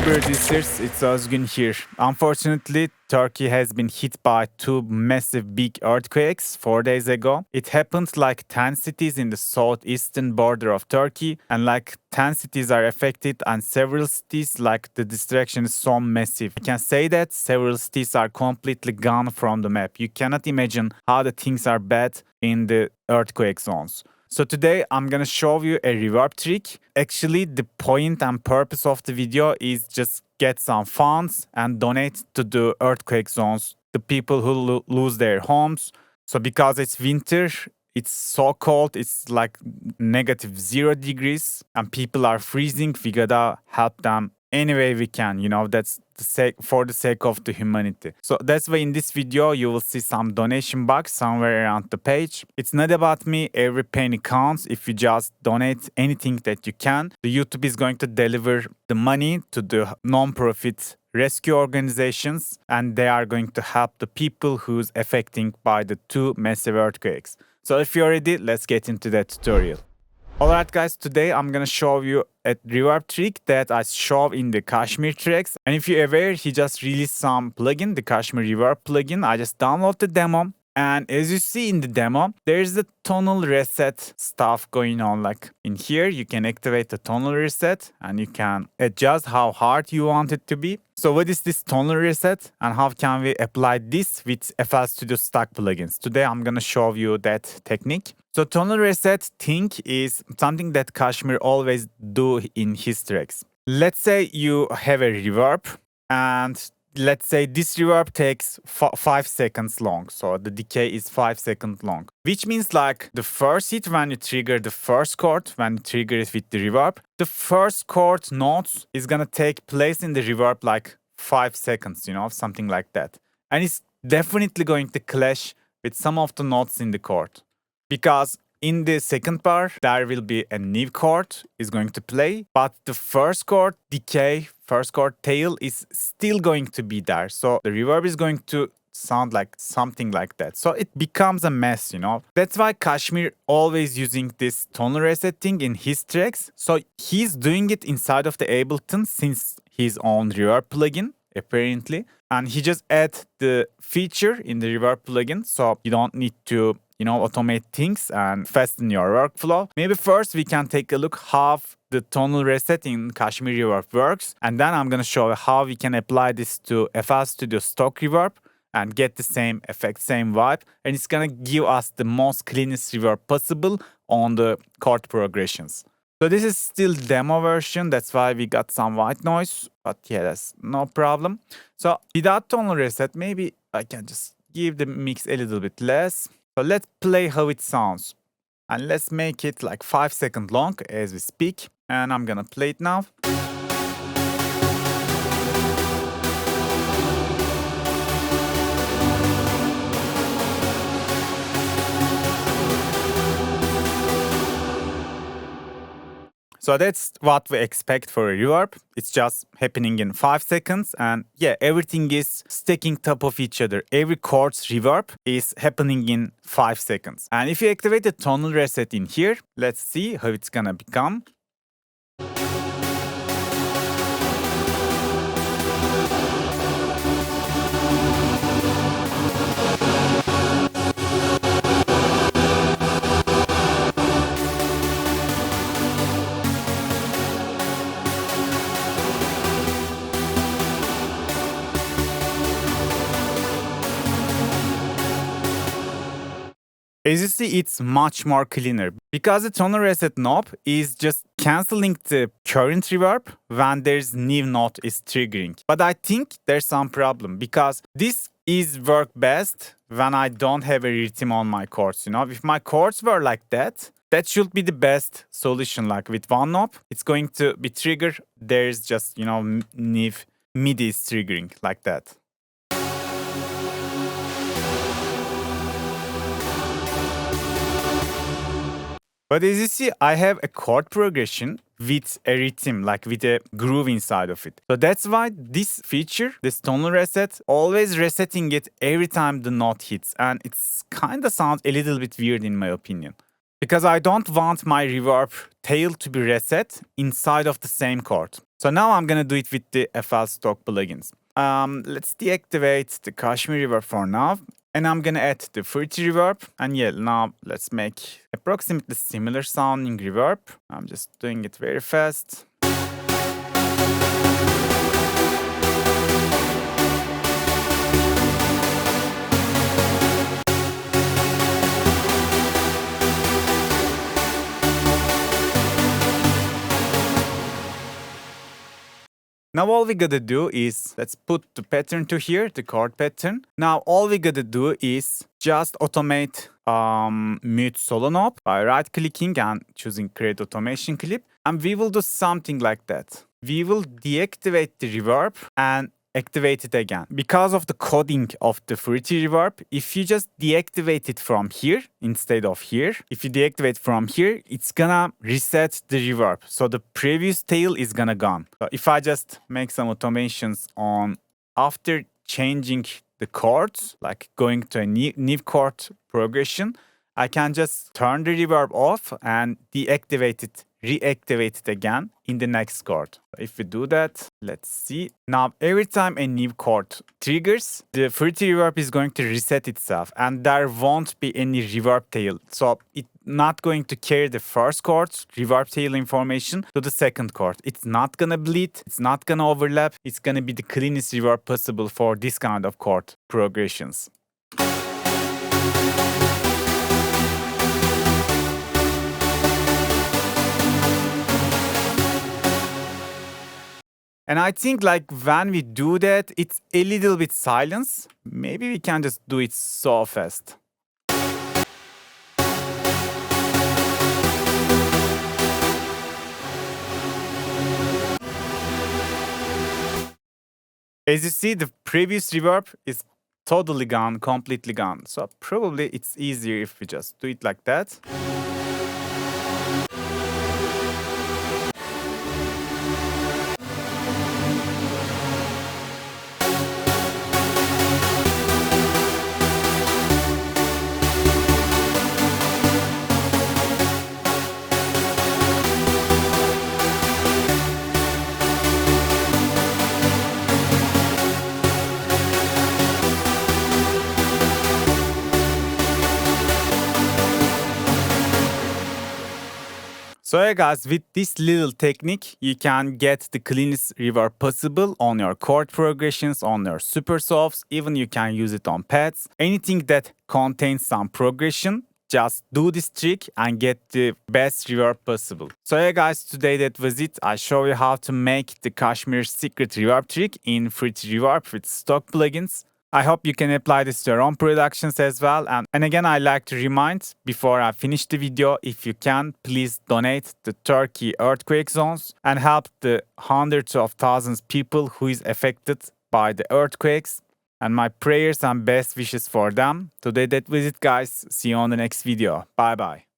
Hello producers, it's Özgün here. Unfortunately, Turkey has been hit by two massive big earthquakes 4 days ago. It happened like 10 cities in the southeastern border of Turkey, and like 10 cities are affected and several cities like the destruction is so massive. I can say that several cities are completely gone from the map. You cannot imagine how the things are bad in the earthquake zones. So today I'm gonna show you a reverb trick. Actually, the point and purpose of the video is just get some funds and donate to the earthquake zones, the people who lose their homes. So because it's winter, it's so cold, it's like -0 degrees and people are freezing, we gotta help them any way we can, that's for the sake of the humanity. So that's why in this video you will see some donation box somewhere around the page. It's not about me, every penny counts. If you just donate anything that you can, the YouTube is going to deliver the money to the non-profit rescue organizations, and they are going to help the people who's affected by the two massive earthquakes. So if you're ready, let's get into that tutorial. Alright guys, today I'm gonna show you a reverb trick that I show in the KSHMR tracks. And if you're aware, he just released some plugin, the KSHMR Reverb plugin. I just downloaded the demo. And as you see in the demo, there's the tonal reset stuff going on. Like in here, you can activate the tonal reset and you can adjust how hard you want it to be. So what is this tonal reset and how can we apply this with FL Studio stock plugins? Today, I'm going to show you that technique. So tonal reset thing is something that KSHMR always do in his tracks. Let's say you have a reverb and let's say this reverb takes 5 seconds long. So the decay is 5 seconds long, which means like the first hit when you trigger the first chord, when you trigger it with the reverb, the first chord notes is gonna take place in the reverb like 5 seconds, something like that. And it's definitely going to clash with some of the notes in the chord. Because in the second bar, there will be a new chord is going to play, but the first chord decay, first chord tail is still going to be there. So the reverb is going to sound like something like that. So it becomes a mess, That's why KSHMR always using this tonal reset thing in his tracks. So he's doing it inside of the Ableton since his own reverb plugin, apparently. And he just add the feature in the reverb plugin. So you don't need to automate things and fasten your workflow. Maybe first we can take a look how the tonal reset in KSHMR Reverb works. And then I'm going to show you how we can apply this to FL Studio stock reverb and get the same effect, same vibe. And it's going to give us the most cleanest reverb possible on the chord progressions. So this is still demo version. That's why we got some white noise. But yeah, that's no problem. So without tonal reset, maybe I can just give the mix a little bit less. So let's play how it sounds. And let's make it like 5 seconds long as we speak. And I'm gonna play it now. So that's what we expect for a reverb. It's just happening in 5 seconds. And yeah, everything is stacking top of each other. Every chord's reverb is happening in 5 seconds. And if you activate the tonal reset in here, let's see how it's gonna become. As you see, it's much more cleaner because the tonal reset knob is just canceling the current reverb when there's new note is triggering. But I think there's some problem because this is work best when I don't have a rhythm on my chords. If my chords were like that, that should be the best solution. Like with one knob, it's going to be triggered. There's just, MIDI is triggering like that. But as you see, I have a chord progression with a rhythm, like with a groove inside of it. So that's why this feature, this tonal reset, always resetting it every time the note hits. And it's kind of sounds a little bit weird in my opinion. Because I don't want my reverb tail to be reset inside of the same chord. So now I'm gonna do it with the FL stock plugins. Let's deactivate the KSHMR Reverb for now. And I'm gonna add the fruity reverb. And yeah, now let's make approximately similar sounding reverb. I'm just doing it very fast. Now all we gotta do is, let's put the pattern to here, the chord pattern. Now all we gotta do is just automate mute solo knob by right clicking and choosing create automation clip. And we will do something like that. We will deactivate the reverb and activate it again. Because of the coding of the fruity reverb, if you just deactivate it from here instead of here, if you deactivate from here, it's gonna reset the reverb. So the previous tail is gonna gone. So if I just make some automations on after changing the chords, like going to a new chord progression, I can just turn the reverb off and deactivate it, reactivate it again in the next chord. If we do that, let's see. Now, every time a new chord triggers, the fruity reverb is going to reset itself and there won't be any reverb tail. So it's not going to carry the first chord's reverb tail information to the second chord. It's not gonna bleed, it's not gonna overlap. It's gonna be the cleanest reverb possible for this kind of chord progressions. And I think like when we do that, it's a little bit silence. Maybe we can just do it so fast. As you see, the previous reverb is totally gone, completely gone. So probably it's easier if we just do it like that. So yeah guys, with this little technique, you can get the cleanest reverb possible on your chord progressions, on your super softs, even you can use it on pads. Anything that contains some progression, just do this trick and get the best reverb possible. So yeah guys, today that was it. I show you how to make the KSHMR secret reverb trick in Fruity Reverb with stock plugins. I hope you can apply this to your own productions as well. And again, I like to remind, before I finish the video, if you can, please donate to Turkey earthquake zones and help the hundreds of thousands people who is affected by the earthquakes. And my prayers and best wishes for them. Today that was it guys. See you on the next video. Bye bye.